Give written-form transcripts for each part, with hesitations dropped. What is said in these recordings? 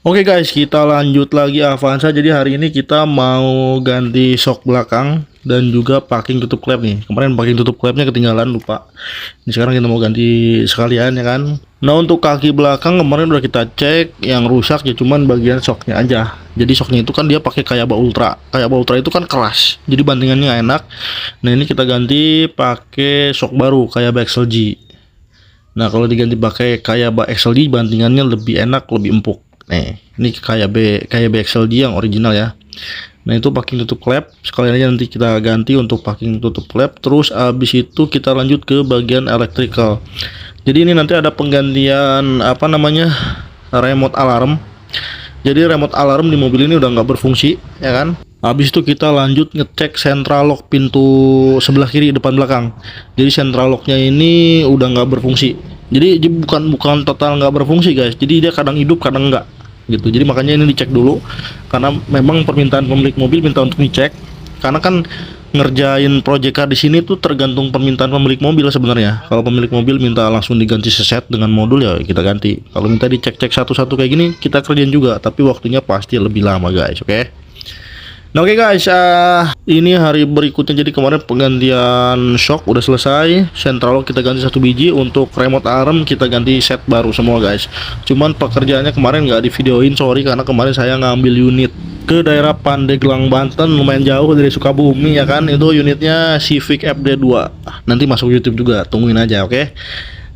Oke guys, kita lanjut lagi Avanza. Jadi hari ini kita mau ganti shock belakang dan juga packing tutup klep nih. Kemarin packing tutup klepnya ketinggalan, lupa. Ini sekarang kita mau ganti sekalian ya kan. Nah, untuk kaki belakang kemarin udah kita cek, yang rusak ya cuman bagian shocknya aja. Jadi shocknya itu kan dia pakai Kayaba Ultra. Kayaba Ultra itu kan keras, jadi bandingannya nggak enak. Nah, ini kita ganti pakai shock baru Kayaba XLG. Nah, kalau diganti pakai Kayaba XLG bandingannya lebih enak, lebih empuk. Nih, ini kayak BXLG yang original ya. Nah, itu packing tutup klep. Sekalian aja nanti kita ganti untuk packing tutup klep. Terus abis itu kita lanjut ke bagian electrical. Jadi ini nanti ada penggantian apa namanya, remote alarm. Jadi remote alarm di mobil ini udah nggak berfungsi, ya kan? Habis itu kita lanjut ngecek central lock pintu sebelah kiri depan belakang. Jadi central locknya ini udah nggak berfungsi. Jadi bukan total nggak berfungsi guys. Jadi dia kadang hidup kadang nggak gitu. Jadi makanya ini dicek dulu karena memang permintaan pemilik mobil minta untuk dicek. Karena kan ngerjain project car di sini tuh tergantung permintaan pemilik mobil sebenarnya. Kalau pemilik mobil minta langsung diganti seset dengan modul ya kita ganti. Kalau minta dicek-cek satu-satu kayak gini kita kerjain juga, tapi waktunya pasti lebih lama guys, oke? Nah, oke guys, ini hari berikutnya. Jadi kemarin penggantian shock udah selesai, central lock kita ganti 1 biji, untuk remote alarm kita ganti set baru semua guys. Cuman pekerjaannya kemarin nggak di videoin, sorry, karena kemarin saya ngambil unit ke daerah Pandeglang Banten, lumayan jauh dari Sukabumi ya kan. Itu unitnya Civic FD2, nanti masuk YouTube juga, tungguin aja, oke?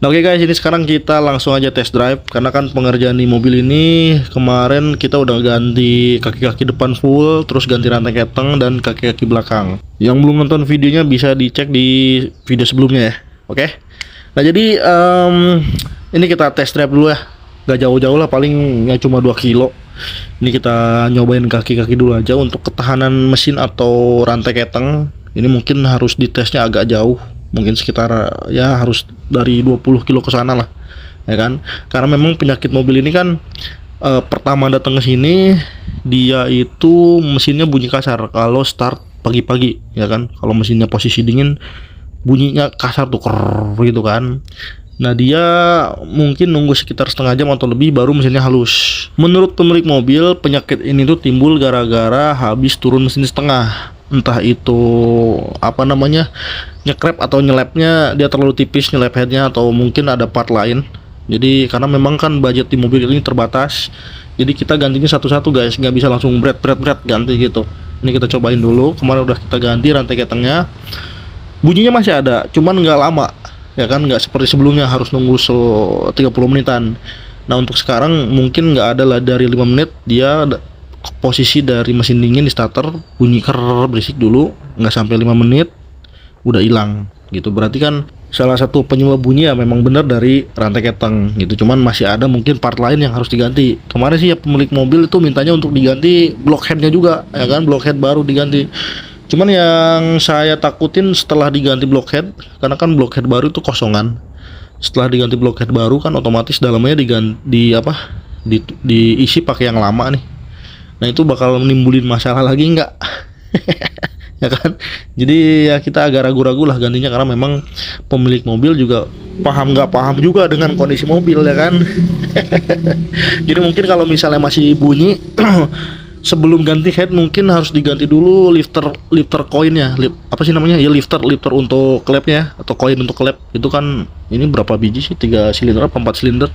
Nah, oke guys, ini sekarang kita langsung aja test drive. Karena kan pengerjaan di mobil ini kemarin kita udah ganti kaki-kaki depan full, terus ganti rantai keteng dan kaki-kaki belakang. Yang belum nonton videonya bisa dicek di video sebelumnya ya, oke? Nah, jadi ini kita test drive dulu ya. Gak jauh-jauh lah, paling ya cuma 2 kilo. Ini kita nyobain kaki-kaki dulu aja. Untuk ketahanan mesin atau rantai keteng ini mungkin harus ditesnya agak jauh, mungkin sekitar ya harus dari 20 kilo ke sana lah, ya kan? Karena memang penyakit mobil ini kan pertama datang ke sini dia itu mesinnya bunyi kasar kalau start pagi-pagi, ya kan? Kalau mesinnya posisi dingin bunyinya kasar tuh gitu kan. Nah, dia mungkin nunggu sekitar setengah jam atau lebih baru mesinnya halus. Menurut pemilik mobil, penyakit ini tuh timbul gara-gara habis turun mesin setengah. Entah itu apa namanya, nyekrep atau nyelepnya dia terlalu tipis, nyelep headnya, atau mungkin ada part lain. Jadi karena memang kan budget di mobil ini terbatas, jadi kita gantinya satu-satu guys, nggak bisa langsung bret ganti gitu. Ini kita cobain dulu. Kemarin udah kita ganti rantai ketengnya, bunyinya masih ada, cuman nggak lama, ya kan, nggak seperti sebelumnya harus nunggu 30 menitan. Nah, untuk sekarang mungkin nggak ada lah, dari 5 menit dia posisi dari mesin dingin di starter bunyi berisik dulu, nggak sampai 5 menit udah hilang gitu. Berarti kan salah satu penyebab bunyi ya memang benar dari rantai keteng gitu. Cuman masih ada mungkin part lain yang harus diganti. Kemarin sih ya pemilik mobil itu mintanya untuk diganti blockheadnya juga, ya kan, blockhead baru diganti. Cuman yang saya takutin setelah diganti blockhead, karena kan blockhead baru itu kosongan. Setelah diganti blockhead baru kan otomatis dalamnya diisi pakai yang lama nih. Nah, itu bakal menimbulin masalah lagi nggak? Ya kan? Jadi ya kita agak ragu-ragu lah gantinya, karena memang pemilik mobil juga paham nggak paham juga dengan kondisi mobil, ya kan? Jadi mungkin kalau misalnya masih bunyi sebelum ganti head mungkin harus diganti dulu lifter koinnya, apa sih namanya ya, lifter untuk klepnya atau koin untuk klep. Itu kan ini berapa biji sih, 3 silinder apa 4 silinder,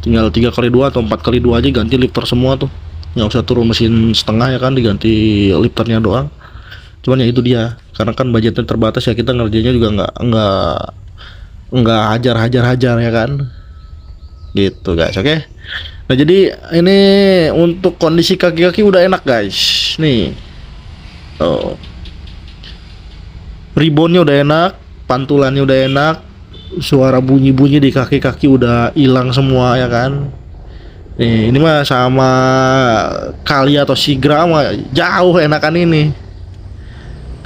tinggal 3x2 atau 4x2 aja ganti lifter semua tuh, nggak usah turun mesin setengah, ya kan, diganti lifternya doang. Cuman ya itu dia, karena kan budgetnya terbatas ya, kita ngerjainnya juga nggak hajar ya kan, gitu guys, oke? Nah, jadi ini untuk kondisi kaki-kaki udah enak guys. Nih, oh, ribonnya udah enak, pantulannya udah enak, suara bunyi-bunyi di kaki-kaki udah hilang semua, ya kan. Nih, ini mah sama Kali atau Sigra mah jauh enakan ini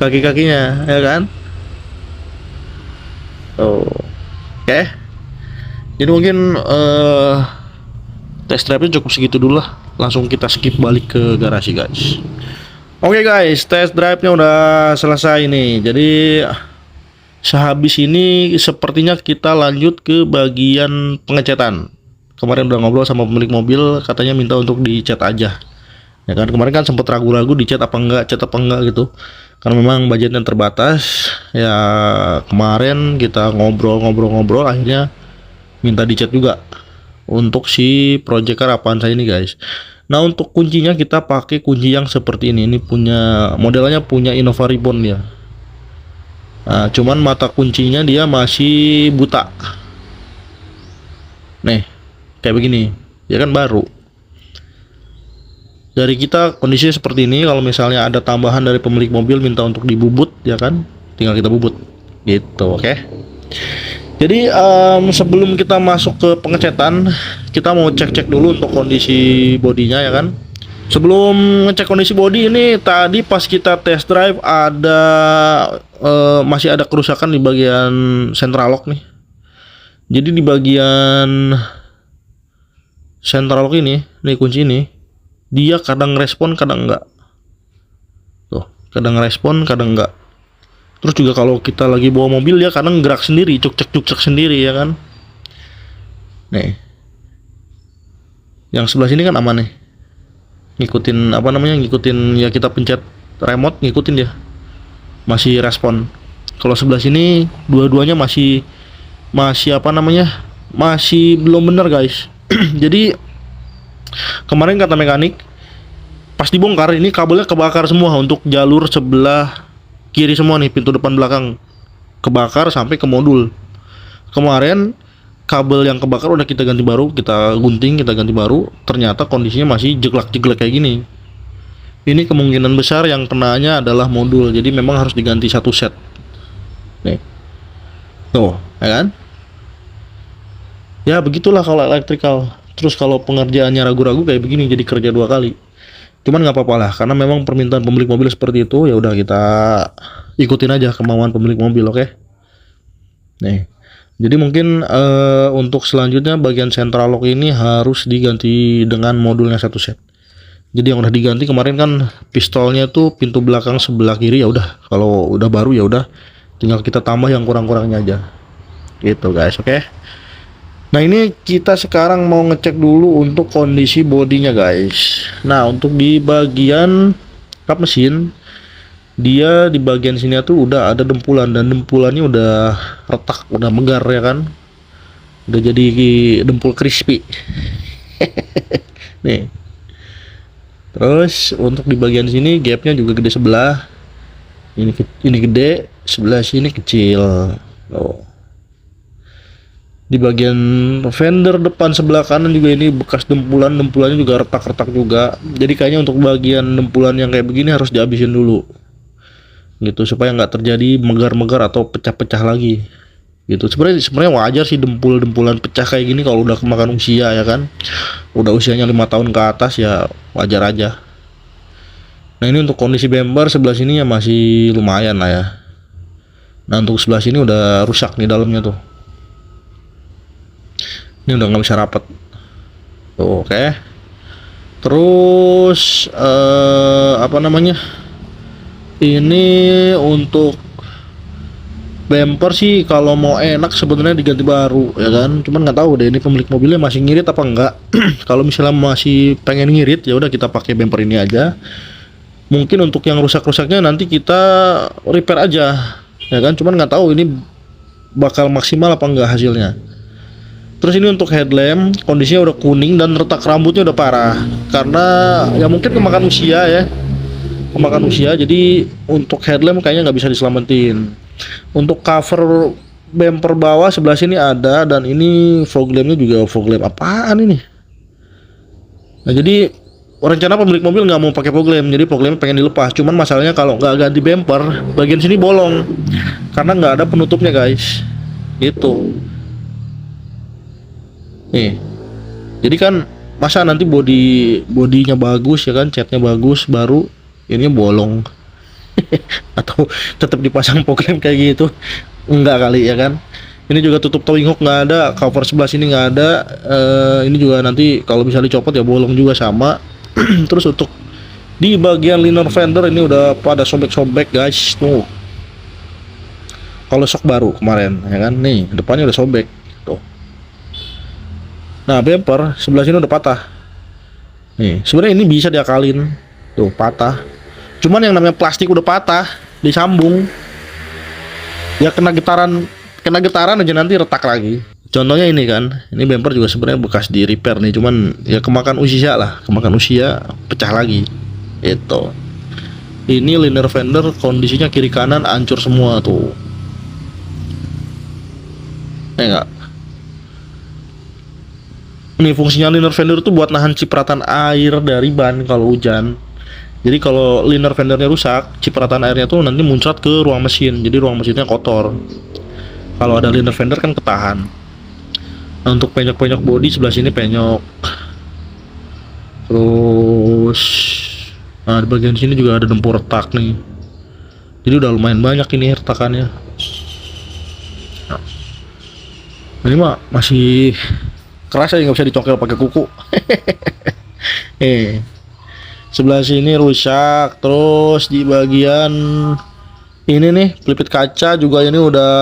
kaki-kakinya, ya kan. Oh, oke. Jadi mungkin test drive-nya cukup segitu dulu lah. Langsung kita skip balik ke garasi guys. Oke guys, test drive-nya udah selesai nih. Jadi sehabis ini sepertinya kita lanjut ke bagian pengecetan. kemarin udah ngobrol sama pemilik mobil, katanya minta untuk dicat aja. Ya kan, kemarin kan sempat ragu-ragu dicat apa enggak, cat apa enggak gitu. Karena memang budgetnya terbatas. Ya kemarin kita ngobrol-ngobrol akhirnya minta dicat juga untuk si project car Avanza ini guys. Nah untuk kuncinya kita pakai kunci yang seperti ini. Ini punya modelnya punya Innova Ribbon ya. Nah, cuman mata kuncinya dia masih buta. Nih, kayak begini. Ya kan baru. Dari kita kondisinya seperti ini. Kalau misalnya ada tambahan dari pemilik mobil minta untuk dibubut, ya kan, tinggal kita bubut. Gitu, oke. Jadi sebelum kita masuk ke pengecetan, kita mau cek-cek dulu untuk kondisi bodinya ya kan. Sebelum ngecek kondisi bodi ini, tadi pas kita test drive ada masih ada kerusakan di bagian central lock nih. Jadi di bagian central lock ini, nih kunci ini, dia kadang respon kadang enggak. Tuh, kadang respon kadang enggak. Terus juga kalau kita lagi bawa mobil dia kadang gerak sendiri, cuk-cuk sendiri ya kan. Nih. Yang sebelah sini kan aman nih. Ngikutin apa namanya? Ngikutin ya, kita pencet remote ngikutin dia. Masih respon. Kalau sebelah sini dua-duanya masih apa namanya? Masih belum benar, guys. Jadi kemarin kata mekanik pas dibongkar ini kabelnya kebakar semua untuk jalur sebelah kiri semua nih, pintu depan belakang kebakar sampai ke modul. Kemarin kabel yang kebakar udah kita ganti baru, kita gunting, kita ganti baru. Ternyata kondisinya masih jeglak-jeglek kayak gini. Ini kemungkinan besar yang kenanya adalah modul. Jadi memang harus diganti satu set. Nih. Tuh, ya kan? Ya begitulah kalau elektrikal. Terus kalau pengerjaannya ragu-ragu kayak begini jadi kerja 2 kali. Cuman nggak apa-apa lah, karena memang permintaan pemilik mobil seperti itu. Ya udah kita ikutin aja kemauan pemilik mobil, oke? Nih, jadi mungkin untuk selanjutnya bagian central lock ini harus diganti dengan modulnya satu set. Jadi yang udah diganti kemarin kan pistolnya tuh pintu belakang sebelah kiri, ya udah. Kalau udah baru ya udah, tinggal kita tambah yang kurang-kurangnya aja. Gitu guys, oke? Nah ini kita sekarang mau ngecek dulu untuk kondisi bodinya guys. Nah untuk di bagian kap mesin, dia di bagian sini tuh udah ada dempulan, dan dempulannya udah retak, udah megar ya kan. Udah jadi dempul crispy. Nih. Terus untuk di bagian sini gapnya juga gede sebelah. Ini gede, sebelah sini kecil. Oh. Di bagian fender depan sebelah kanan juga ini bekas dempulannya juga retak-retak juga. Jadi kayaknya untuk bagian dempulan yang kayak begini harus dihabisin dulu, gitu, supaya nggak terjadi megar-megar atau pecah-pecah lagi. Gitu. Sebenarnya wajar sih dempulan pecah kayak gini kalau udah kemakan usia ya kan. Udah usianya 5 tahun ke atas ya wajar aja. Nah ini untuk kondisi bumper sebelah sini ya masih lumayan lah ya. Nah untuk sebelah sini udah rusak nih dalamnya tuh. Ini udah nggak bisa rapat. Tuh, oke. Terus apa namanya? Ini untuk bumper sih kalau mau enak sebenarnya diganti baru ya kan. Cuman nggak tahu deh ini pemilik mobilnya masih ngirit apa enggak. Kalau misalnya masih pengen ngirit ya udah kita pakai bumper ini aja. Mungkin untuk yang rusak-rusaknya nanti kita repair aja ya kan. Cuman nggak tahu ini bakal maksimal apa enggak hasilnya. Terus ini untuk headlamp, kondisinya udah kuning dan retak rambutnya udah parah. Karena ya mungkin kemakan usia ya. Kemakan usia, jadi untuk headlamp kayaknya nggak bisa diselamatin. Untuk cover bumper bawah sebelah sini ada, dan ini fog lampnya juga fog lamp apaan ini? Nah jadi rencana pemilik mobil nggak mau pakai fog lamp, jadi fog lamp pengen dilepas. Cuman masalahnya kalau nggak ganti bumper, bagian sini bolong karena nggak ada penutupnya guys. Gitu. Nih, jadi kan masa nanti bodinya bagus ya kan, catnya bagus, baru ininya bolong. Atau tetap dipasang fog lamp kayak gitu? Enggak kali ya kan. Ini juga tutup towing hook nggak ada, cover sebelah sini nggak ada. Ini juga nanti kalau bisa dicopot ya bolong juga sama. Terus untuk di bagian liner fender ini udah pada sobek-sobek guys tuh. Kalau shock baru kemarin ya kan, nih depannya udah sobek tuh. Nah, bumper sebelah sini udah patah. Nih, sebenarnya ini bisa diakalin. Tuh, patah. Cuman yang namanya plastik udah patah, disambung. Ya kena getaran aja nanti retak lagi. Contohnya ini kan, ini bumper juga sebenarnya bekas di repair nih, cuman ya kemakan usia pecah lagi. Itu. Ini liner fender kondisinya kiri kanan hancur semua tuh. Enggak. Ini fungsinya liner fender tuh buat nahan cipratan air dari ban kalau hujan. Jadi kalau liner fendernya rusak, cipratan airnya tuh nanti muncrat ke ruang mesin. Jadi ruang mesinnya kotor. Kalau ada liner fender kan ketahan. Nah, untuk penyok-penyok bodi sebelah sini penyok. Terus nah di bagian sini juga ada dempul retak nih. Jadi udah lumayan banyak ini retakannya. Nah, ini mah masih kerasa ya, nggak bisa dicongkel pakai kuku. Sebelah sini rusak. Terus di bagian ini nih pelipit kaca juga ini udah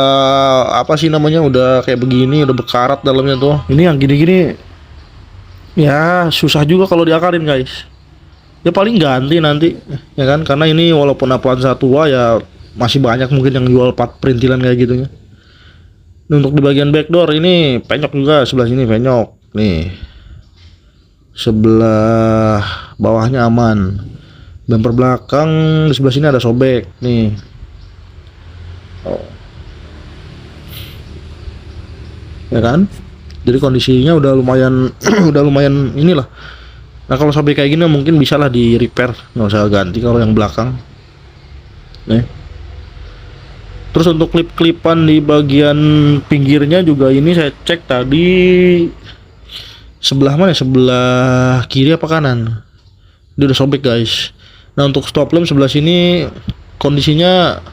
apa sih namanya, udah kayak begini, udah berkarat dalamnya tuh. Ini yang gini-gini ya susah juga kalau diakalin guys. Ya paling ganti nanti ya kan, karena ini walaupun Avanza tua ya masih banyak mungkin yang jual part perintilan kayak gitu ya. Ini untuk di bagian backdoor ini penyok juga, sebelah sini penyok nih, sebelah bawahnya aman. Bumper belakang di sebelah sini ada sobek nih. Ya kan, jadi kondisinya udah lumayan udah lumayan inilah. Nah kalau sobek kayak gini mungkin bisa lah di repair, nggak usah ganti kalau yang belakang nih. Terus untuk klip-klipan di bagian pinggirnya juga ini saya cek tadi sebelah mana, sebelah kiri apa kanan, dia udah sobek guys. Nah untuk stop lamp sebelah sini kondisinya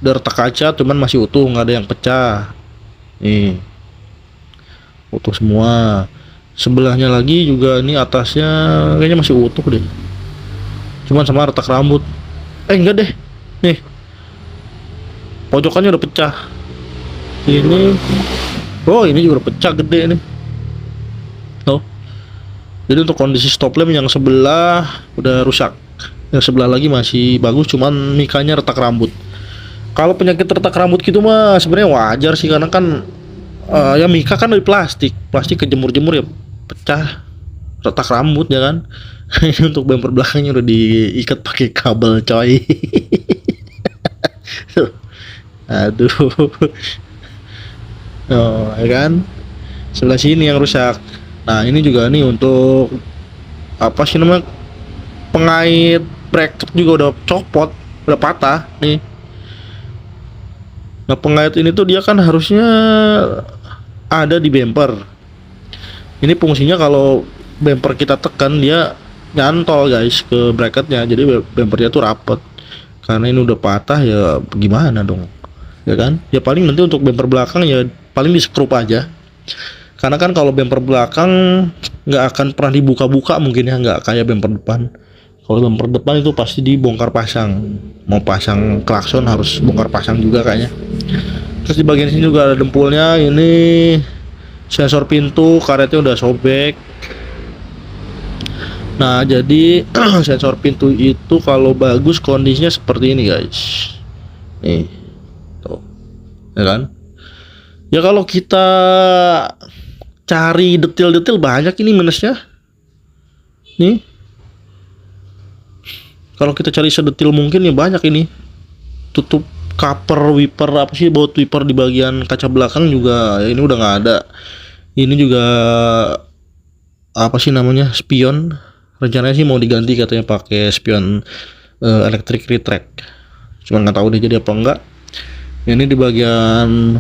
udah retak kaca, cuman masih utuh, nggak ada yang pecah nih, utuh semua. Sebelahnya lagi juga ini atasnya kayaknya masih utuh deh, cuman sama retak rambut. Enggak deh, nih pojokannya udah pecah. Ini oh ini juga udah pecah gede nih. Oh jadi untuk kondisi stop lamp yang sebelah udah rusak, yang sebelah lagi masih bagus, cuman mikanya retak rambut. Kalau penyakit retak rambut gitu mah sebenarnya wajar sih, karena kan ya mika kan dari plastik kejemur-jemur ya pecah, retak rambut ya kan. Ini untuk bumper belakangnya udah diikat pakai kabel coy. Aduh. Oh ya kan, sebelah sini yang rusak. Nah ini juga nih untuk apa sih namanya, pengait bracket juga udah copot, udah patah nih. Nah pengait ini tuh dia kan harusnya ada di bumper. Ini fungsinya kalau bumper kita tekan dia nyantol guys ke bracketnya, jadi bumpernya tuh rapet. Karena ini udah patah ya gimana dong, ya kan? Ya paling nanti untuk bumper belakang ya paling di skrup aja. Karena kan kalau bumper belakang nggak akan pernah dibuka-buka mungkin ya, nggak kayak bumper depan. Kalau bumper depan itu pasti dibongkar pasang, mau pasang klakson harus bongkar pasang juga kayaknya. Terus di bagian sini juga ada dempulnya, ini sensor pintu karetnya udah sobek. Nah jadi sensor pintu itu kalau bagus kondisinya seperti ini guys, nih tuh ya kan. Ya kalau kita cari detail-detail banyak ini minusnya nih. Kalau kita cari sedetil mungkin ya banyak ini. Tutup cover wiper, apa sih, baut wiper di bagian kaca belakang juga ya ini udah nggak ada. Ini juga apa sih namanya, spion. Rencananya sih mau diganti katanya pakai spion electric retract. Cuman nggak tahu deh jadi apa enggak. Ini di bagian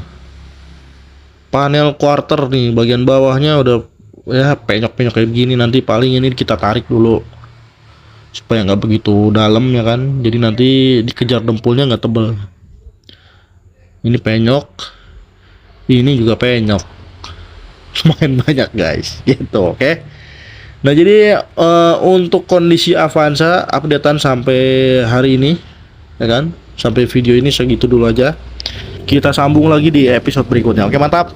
panel quarter nih, bagian bawahnya udah ya penyok-penyok kayak begini. Nanti paling ini kita tarik dulu supaya nggak begitu dalam ya kan, jadi nanti dikejar dempulnya nggak tebel. Ini penyok, ini juga penyok, lumayan banyak guys gitu. Oke. Nah jadi untuk kondisi Avanza updatean sampai hari ini ya kan, sampai video ini segitu dulu aja. Kita sambung lagi di episode berikutnya. Oke, mantap.